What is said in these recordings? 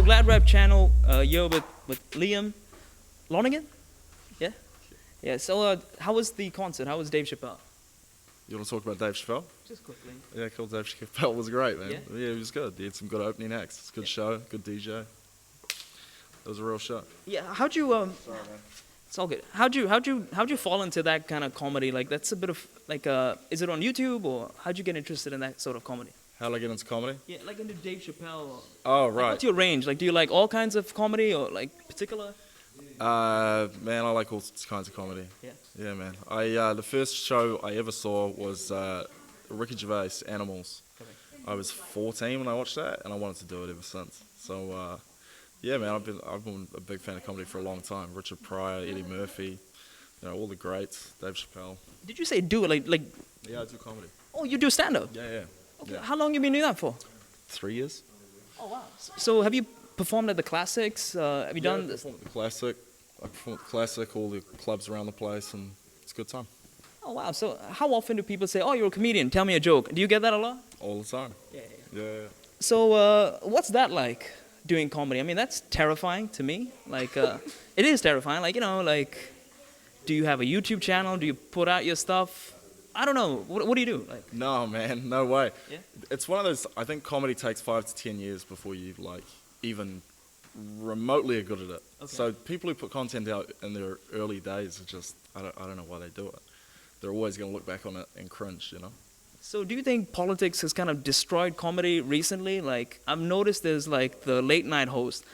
So GladrapChannel, you're with Liam Lonergan? Yeah? Yeah, so how was the concert? How was Dave Chappelle? You want to talk about Dave Chappelle? Just quickly. Yeah, cool. Dave Chappelle was great, man. Yeah? Yeah, he was good. He had some good opening acts. It's a good show, good DJ. It was a real show. Yeah, how'd you Sorry, man. it's all good. How'd you fall into that kind of comedy? Like that's a bit of like is it on YouTube or how'd you get interested in that sort of comedy? How did I get into comedy? Yeah, like into Dave Chappelle. Or, Oh, like, right. what's your range? Like do you like all kinds of comedy or like particular? Man, I like all kinds of comedy. Yeah. Yeah, man. The first show I ever saw was Ricky Gervais, Animals. Correct. I was 14 when I watched that, and I wanted to do it ever since. So, yeah, man, I've been a big fan of comedy for a long time. Richard Pryor, Eddie Murphy, all the greats, Dave Chappelle. Did you say do it like? Yeah, I do comedy. Oh, you do stand up? Yeah, yeah. Okay. Yeah. How long you been doing that for? 3 years. Oh wow. So have you performed at the classics? Have you done I this? performed at the Classic. I performed at the Classic, all the clubs around the place, and it's a good time. Oh wow. So how often do people say, "Oh, you're a comedian. Tell me a joke"? Do you get that a lot? All the time. Yeah. Yeah. So what's that like? Doing comedy? I mean, that's terrifying to me. Like, it is terrifying. Like, like, do you have a YouTube channel? Do you put out your stuff? I don't know. What do you do? Like, No, man, no way. Yeah? It's one of those, I think comedy takes 5 to 10 years before you, like, even remotely are good at it. Okay. So people who put content out in their early days are just, I don't know why they do it. They're always going to look back on it and cringe, so do you think politics has kind of destroyed comedy recently? Like, I've noticed there's like the late night host,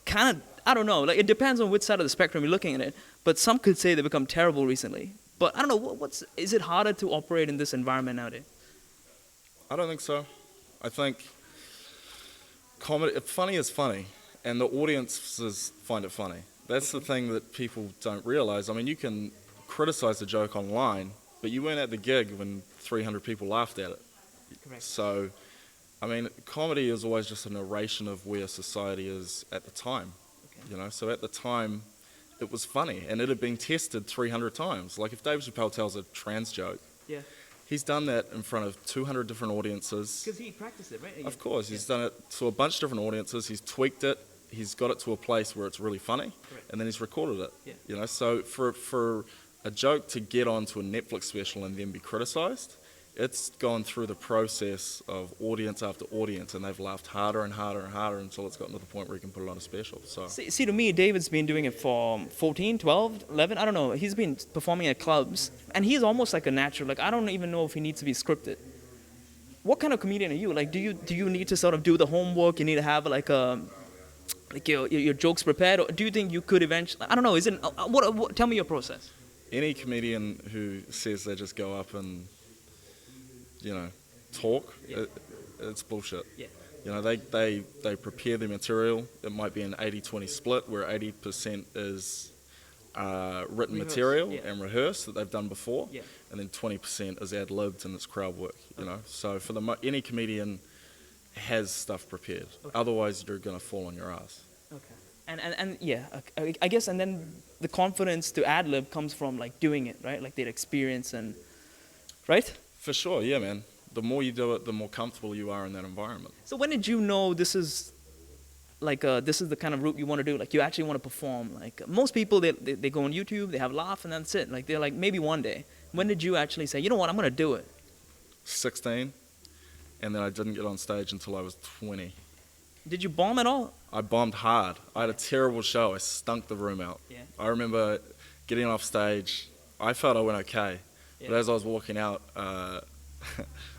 kind of, I don't know. Like, it depends on which side of the spectrum you're looking at it. But some could say they become terrible recently. But I don't know. Is it harder to operate in this environment nowadays? I don't think so. I think funny is funny, and the audiences find it funny. That's the thing that people don't realize. I mean, you can criticize a joke online, but you weren't at the gig when 300 people laughed at it. Correct. So, I mean, comedy is always just a narration of where society is at the time. Okay. So at the time, it was funny, and it had been tested 300 times. Like if Dave Chappelle tells a trans joke, Yeah. he's done that in front of 200 different audiences. Because he practiced it, right? Of course, he's done it to a bunch of different audiences. He's tweaked it. He's got it to a place where it's really funny, Correct. and then he's recorded it. Yeah. So for a joke to get onto a Netflix special and then be criticized, it's gone through the process of audience after audience, and they've laughed harder and harder and harder until it's gotten to the point where you can put it on a special. So See, to me, David's been doing it for 14, 12, 11, I don't know. He's been performing at clubs, and he's almost like a natural. Like, I don't even know if he needs to be scripted. What kind of comedian are you? Like, do you need to sort of do the homework? You need to have like your jokes prepared, or do you think you could eventually? I don't know. Is it tell me your process. any comedian who says they just go up and, talk, Yeah. it's bullshit. Yeah. They prepare their material. It might be an 80-20 split where 80% is written Rehearsed, material yeah. and rehearsed that they've done before, Yeah. and then 20% is ad-libbed and it's crowd work. So for any comedian has stuff prepared. Okay. Otherwise, you're gonna fall on your ass. Okay. And yeah, I guess, and then the confidence to ad lib comes from like doing it, right? Like their experience and, right? For sure, yeah, man. The more you do it, the more comfortable you are in that environment. So when did you know this is like this is the kind of route you want to do? Like you actually want to perform? Like most people, they go on YouTube, they have a laugh, and that's it. Like they're like maybe one day. When did you actually say, you know what, I'm gonna do it? 16, and then I didn't get on stage until I was 20. Did you bomb at all? I bombed hard. I had a terrible show. I stunk the room out. Yeah. I remember getting off stage. I felt I went okay, Yeah. but as I was walking out,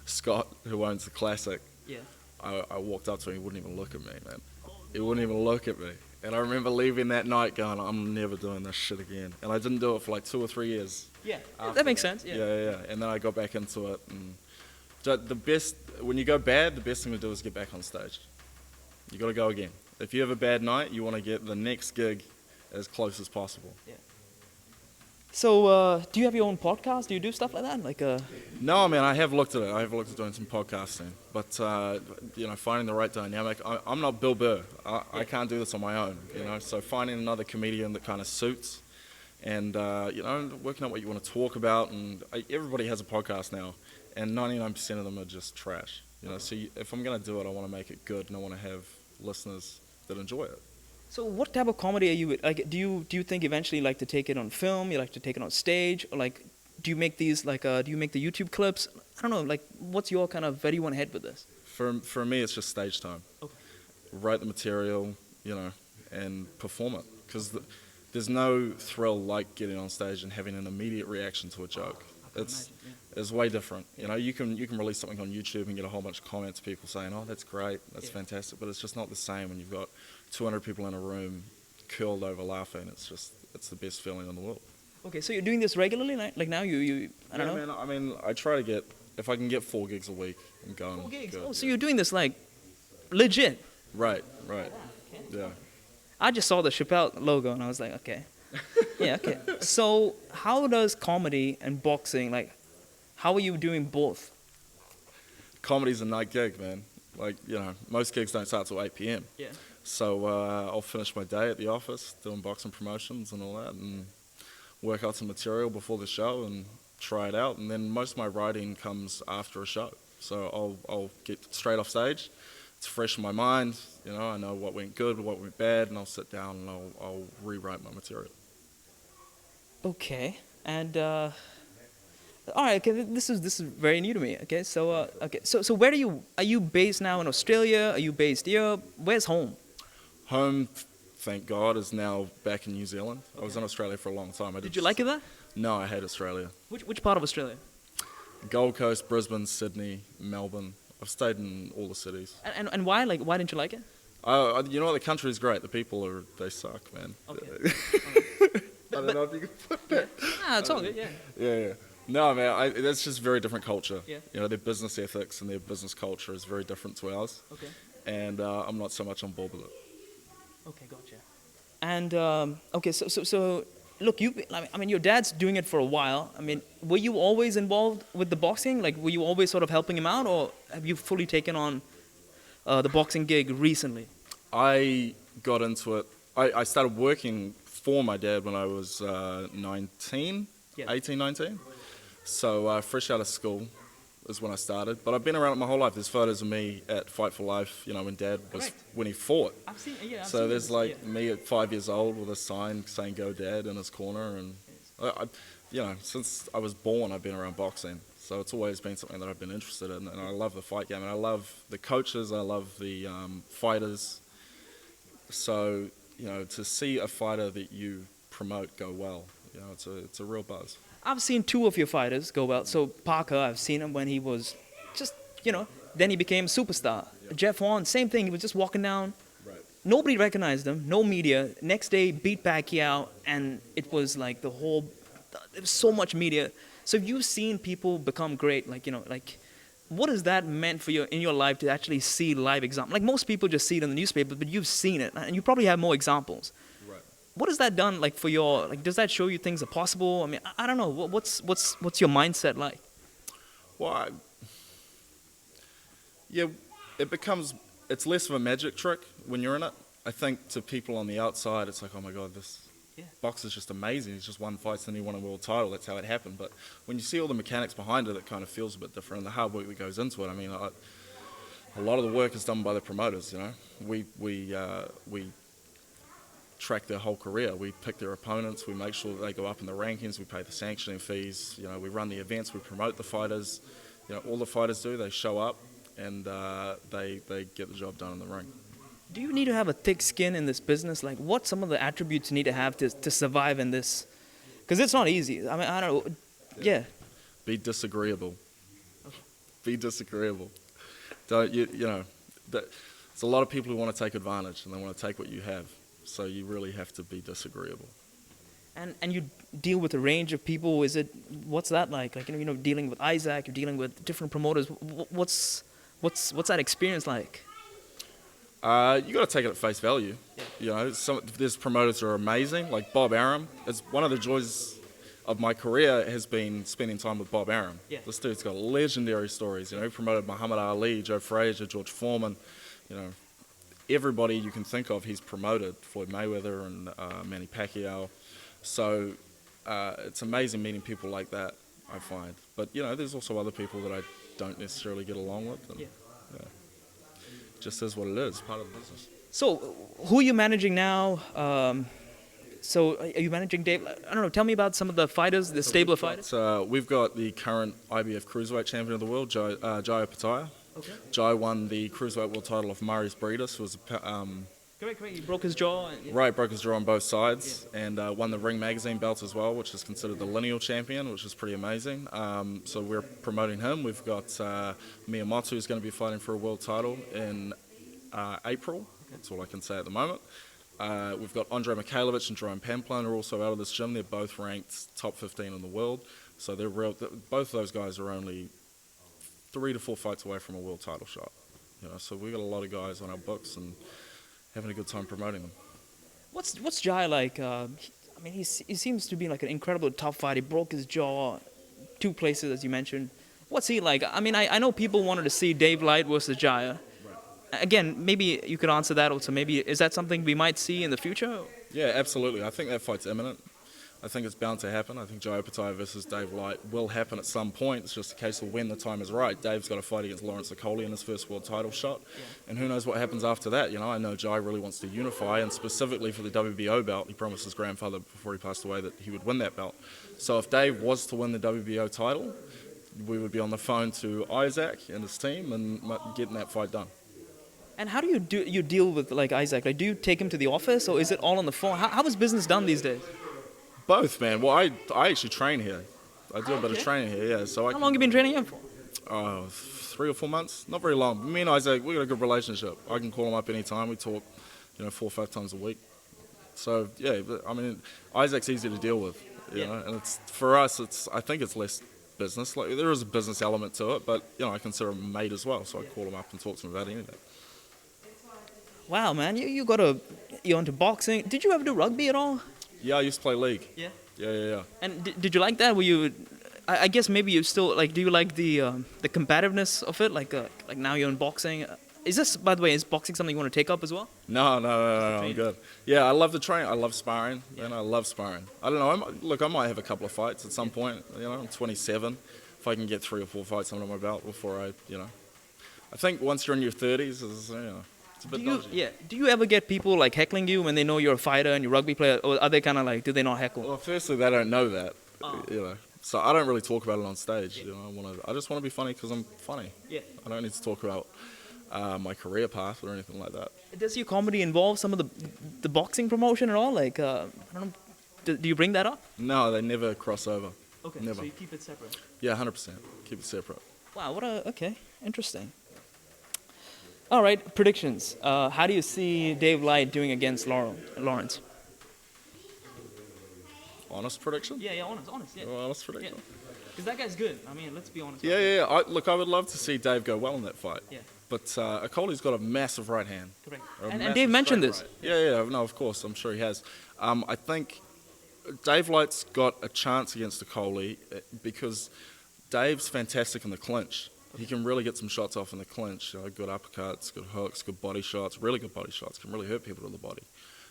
Scott, who owns the Classic, Yeah. I walked up to him. He wouldn't even look at me, man. He wouldn't even look at me. And I remember leaving that night going, I'm never doing this shit again. And I didn't do it for like 2 or 3 years. Yeah. after That makes sense. Yeah. Yeah. And then I got back into it. And when you go bad, the best thing to do is get back on stage. You got to go again. If you have a bad night, you want to get the next gig as close as possible. Yeah. So, do you have your own podcast? Do you do stuff like that? Like, No, man, I have looked at it. I have looked at doing some podcasting. But, finding the right dynamic. I'm not Bill Burr. I can't do this on my own, So finding another comedian that kind of suits and, working out what you want to talk about. And everybody has a podcast now, and 99% of them are just trash. So if I'm going to do it, I want to make it good, and I want to have listeners that enjoy it. So what type of comedy are you like? Do you think eventually you like to take it on film? You like to take it on stage, or like do you make these like do you make the YouTube clips? I don't know. Like, what's your kind of where do you want to head with this? For me, it's just stage time. Okay. Write the material, you know, and perform it. Because there's no thrill like getting on stage and having an immediate reaction to a joke. It's way different. You know, you can release something on YouTube and get a whole bunch of comments, people saying, "Oh, that's great, that's fantastic," but it's just not the same when you've got 200 people in a room, curled over laughing. It's the best feeling in the world. Okay, so you're doing this regularly, like now you I don't know. Man, I mean, I try to get, if I can get 4 gigs a week, I'm going. 4 gigs. good, Oh, so yeah. you're doing this like legit. Right. Yeah. I just saw the Chappelle logo and I was like, okay. Yeah, okay. So how does comedy and boxing, like, how are you doing both? Comedy's a night gig, man. Like, you know, most gigs don't start till 8 p.m. Yeah. So I'll finish my day at the office doing boxing promotions and all that, and work out some material before the show and try it out. And then most of my writing comes after a show. So I'll get straight off stage. It's fresh in my mind. You know, I know what went good, what went bad, and I'll sit down and I'll rewrite my material. Okay. And all right. Okay. This is very new to me. Okay. So So where are you based now in Australia? Are you based here? Where's home? Home, thank God, is now back in New Zealand. I was in Australia for a long time. Did you like it there? No, I hate Australia. Which part of Australia? Gold Coast, Brisbane, Sydney, Melbourne. I've stayed in all the cities. And why? Like, why didn't you like it? You know what? The country is great. The people they suck, man. Okay. I don't know if you can put that. Ah, it's all good. Yeah. Yeah. No, man, that's just very different culture. Yeah. You know, their business ethics and their business culture is very different to ours. Okay. And I'm not so much on board with it. Okay, gotcha. And okay, so look, I mean, your dad's doing it for a while. I mean, were you always involved with the boxing? Like, were you always sort of helping him out, or have you fully taken on the boxing gig recently? I got into it. I started working for my dad when I was 19, Yeah. 18, 19. So fresh out of school is when I started. But I've been around it my whole life. There's photos of me at Fight for Life, you know, when Dad was, Correct. when he fought. I've seen, yeah. So there's like me at 5 years old with a sign saying "Go Dad" in his corner, and you know, since I was born, I've been around boxing. So it's always been something that I've been interested in, and I love the fight game, and I love the coaches, I love the fighters. So you know, to see a fighter that you promote go well, you know, it's a real buzz. I've seen 2 of your fighters go well. So Parker, I've seen him when he was just, you know, then he became superstar. Yep. Jeff Horn, same thing. He was just walking down. Right. Nobody recognized him. No media. Next day, beat Pacquiao, and it was like there was so much media. So you've seen people become great, like, you know, like, what has that meant for you in your life to actually see live example? Like, most people just see it in the newspaper, but you've seen it, and you probably have more examples. Right. What has that done, like, for your, like, does that show you things are possible? I mean, I don't know. What's your mindset like? Well, yeah, it's less of a magic trick when you're in it. I think to people on the outside, it's like, oh my God, this boxer's just amazing. He's just won fights and he won a world title. That's how it happened. But when you see all the mechanics behind it, it kind of feels a bit different. And the hard work that goes into it, I mean, a lot of the work is done by the promoters, you know. We track their whole career. We pick their opponents. We make sure that they go up in the rankings. We pay the sanctioning fees. You know, we run the events. We promote the fighters. You know, all the fighters do, they show up and they get the job done in the ring. Do you need to have a thick skin in this business? Like, what some of the attributes you need to have to survive in this? Because it's not easy. I mean, I don't know. Yeah. Be disagreeable. Be disagreeable. Don't you know? There's a lot of people who want to take advantage and they want to take what you have. So you really have to be disagreeable. And you deal with a range of people. What's that like? Like, you know, dealing with Isaac, you're dealing with different promoters. What's that experience like? You got to take it at face value. Yeah. You know, there's promoters who are amazing, like Bob Arum. It's one of the joys of my career has been spending time with Bob Arum. Yeah. This dude's got legendary stories. You know, he promoted Muhammad Ali, Joe Frazier, George Foreman. You know, everybody you can think of, he's promoted. Floyd Mayweather and Manny Pacquiao. So it's amazing meeting people like that, I find. But you know, there's also other people that I don't necessarily get along with. And, just is what it is, part of the business. So, who are you managing now? So, are you managing Dave? I don't know. Tell me about some of the fighters, the stable of fighters. We've got the current IBF Cruiserweight Champion of the world, Jai Pryor. Okay. Jai won the Cruiserweight World title of Marius Breedis, who was Correct. He broke his jaw. right, broke his jaw on both sides, and won the Ring Magazine belt as well, which is considered the lineal champion, which is pretty amazing. So we're promoting him. We've got Miyamoto, who's going to be fighting for a world title in April. That's all I can say at the moment. We've got Andrei Mikhailovich and Jerome Pamplona are also out of this gym. They're both ranked top 15 in the world. So they're both of those guys are only 3 to 4 fights away from a world title shot. So we've got a lot of guys on our books and having a good time promoting them. What's Jai like? He seems to be like an incredible tough fight. He broke his jaw 2 places, as you mentioned. What's he like? I know people wanted to see Dave Light versus Jai. Again, maybe you could answer that also. Maybe is that something we might see in the future? Yeah, absolutely. I think that fight's imminent. I think it's bound to happen. I think Jai Pryor versus Dave Light will happen at some point. It's just a case of when the time is right. Dave's got to fight against Lawrence Okoli in his first world title shot. Yeah. And who knows what happens after that. I know Jai really wants to unify, and specifically for the WBO belt, he promised his grandfather before he passed away that he would win that belt. So if Dave was to win the WBO title, we would be on the phone to Isaac and his team and getting that fight done. And how do you deal with like Isaac? Like, do you take him to the office, or is it all on the phone? How is business done these days? Both, man. Well, I actually train here. I do a bit of training here, yeah. So how long have you been training him for? 3 or 4 months. Not very long. Me and Isaac, we got a good relationship. I can call him up anytime. We talk, 4 or 5 times a week. So yeah, Isaac's easy to deal with, you know. And it's for us. I think it's less business. Like there is a business element to it, but I consider him a mate as well. So I call him up and talk to him about anything. Wow, man, you're into boxing. Did you ever do rugby at all? Yeah, I used to play league. Yeah. Yeah. And did you like that? Were you? I guess maybe you still like. Do you like the combativeness of it? Like now you're in boxing. Is this, by the way, is boxing something you want to take up as well? No, I'm good. Yeah, I love the training. I love sparring, and I love sparring. I don't know. I might have a couple of fights at some point. I'm 27. If I can get 3 or 4 fights under my belt before I think once you're in your 30s, it's a bit dodgy. Yeah. Do you ever get people like heckling you when they know you're a fighter and you're a rugby player, or are they kind of like, do they not heckle? Well, firstly, they don't know that. So I don't really talk about it on stage. I just want to be funny because I'm funny. Yeah. I don't need to talk about my career path or anything like that. Does your comedy involve some of the boxing promotion at all? Like, I don't know, do you bring that up? No, they never cross over. Okay, never. So you keep it separate? Yeah, 100%. Keep it separate. Wow, okay, interesting. All right, predictions. How do you see Dave Light doing against Lawrence? Honest prediction? Yeah, honest, yeah. Honest prediction. Because that guy's good. Let's be honest. Yeah. I would love to see Dave go well in that fight. Yeah. But Okoli's got a massive right hand. Correct. And Dave mentioned this. Right. Yeah, no, of course, I'm sure he has. I think Dave Light's got a chance against Okoli because Dave's fantastic in the clinch. He can really get some shots off in the clinch. Good uppercuts, good hooks, good body shots, really good body shots. Can really hurt people to the body.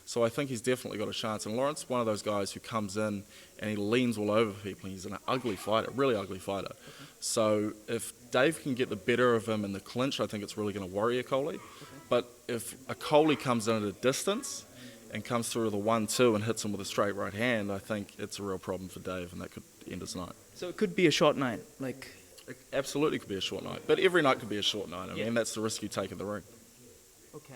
So I think he's definitely got a chance. And Lawrence is one of those guys who comes in and he leans all over people. He's an ugly fighter, really ugly fighter. Okay. So if Dave can get the better of him in the clinch, I think it's really going to worry Okoli. Okay. But if Okoli comes in at a distance and comes through the 1-2 and hits him with a straight right hand, I think it's a real problem for Dave, and that could end his night. So it could be a short night, It absolutely could be a short night, but every night could be a short night. I mean, that's the risk you take in the ring. Okay.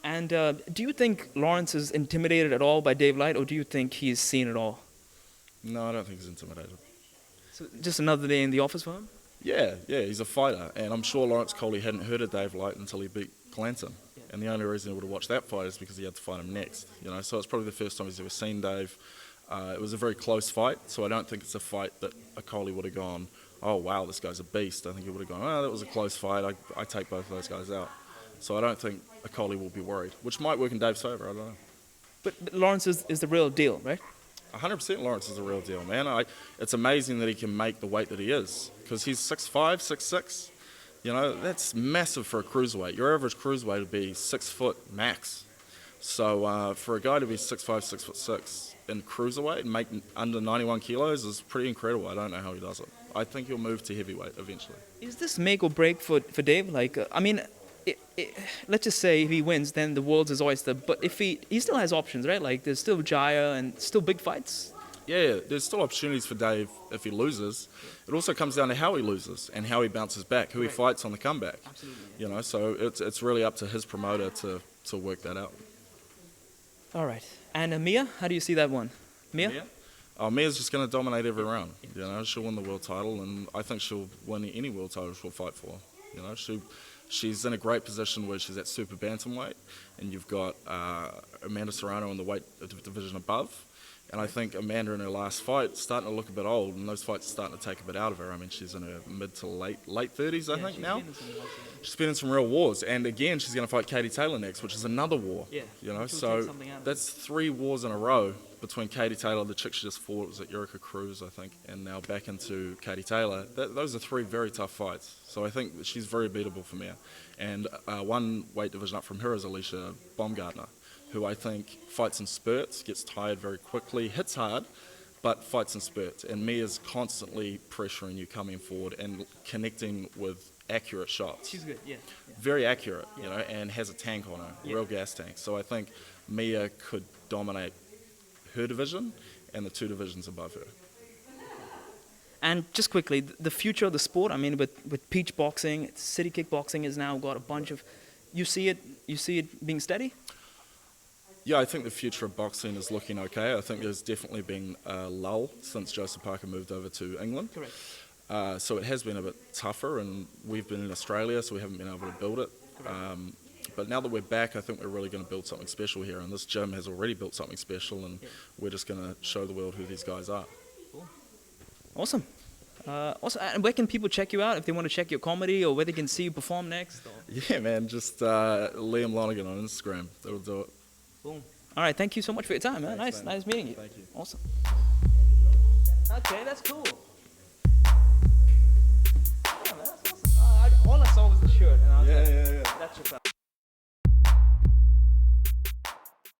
And do you think Lawrence is intimidated at all by Dave Light, or do you think he's seen it all? No, I don't think he's intimidated. So just another day in the office for him? Yeah, he's a fighter, and I'm sure Lawrence Okoli hadn't heard of Dave Light until he beat Clanton. Yeah. And the only reason he would have watched that fight is because he had to fight him next. So it's probably the first time he's ever seen Dave. It was a very close fight, so I don't think it's a fight that Okoli would have gone, oh wow, this guy's a beast. I think he would have gone, oh, that was a close fight. I take both of those guys out. So I don't think Okoli will be worried, which might work in Dave's favour, I don't know. But Lawrence is the real deal, right? 100% Lawrence is the real deal, man. It's amazing that he can make the weight that he is, because he's 6'5", 6'6". That's massive for a cruiserweight. Your average cruiserweight would be 6 foot max. So for a guy to be 6'5", 6'6" in cruiserweight and make under 91 kilos is pretty incredible. I don't know how he does it. I think he'll move to heavyweight eventually. Is this make or break for Dave? let's just say if he wins, then the world's his oyster. But if he still has options, right? Like there's still Jaya and still big fights. Yeah, there's still opportunities for Dave if he loses. It also comes down to how he loses and how he bounces back, who he fights on the comeback. Absolutely. You know, so it's really up to his promoter to work that out. All right. And Mia, how do you see that one? Mia? Mia's just going to dominate every round. You know, she'll win the world title, and I think she'll win any world title she'll fight for. You know, she's in a great position where she's at super bantamweight, and you've got Amanda Serrano in the weight division above. And I think Amanda in her last fight is starting to look a bit old, and those fights are starting to take a bit out of her. I mean, she's in her mid to late 30s, I think, now. She's been in some real wars, and again, she's going to fight Katie Taylor next, which is another war. Yeah. You know, so that's 3 wars in a row between Katie Taylor, the chick she just fought was at Erica Cruz, I think, and now back into Katie Taylor. Those are 3 very tough fights. So I think that she's very beatable for me. And one weight division up from her is Alicia Baumgartner, who I think fights in spurts, gets tired very quickly, hits hard, but fights in spurts. And Mia's constantly pressuring you coming forward and connecting with accurate shots. She's good, yeah. Very accurate, you know, and has a tank on her, real gas tank. So I think Mia could dominate her division and the 2 divisions above her. And just quickly, the future of the sport, I mean, with peach boxing, city kickboxing has now got a bunch of, you see it being steady? Yeah, I think the future of boxing is looking okay. I think there's definitely been a lull since Joseph Parker moved over to England. Correct. So it has been a bit tougher, and we've been in Australia, so we haven't been able to build it. But now that we're back, I think we're really going to build something special here, and this gym has already built something special, and we're just going to show the world who these guys are. Cool. Awesome. And where can people check you out if they want to check your comedy, or where they can see you perform next? Or? Yeah, man, just Liam Lonergan on Instagram. That'll do it. Boom. All right, thank you so much for your time, man. Thanks, Nice meeting you. Thank you. Awesome. Okay, that's cool. Yeah, man, that's awesome. All I saw was the shirt, and I was like, that's Chappelle.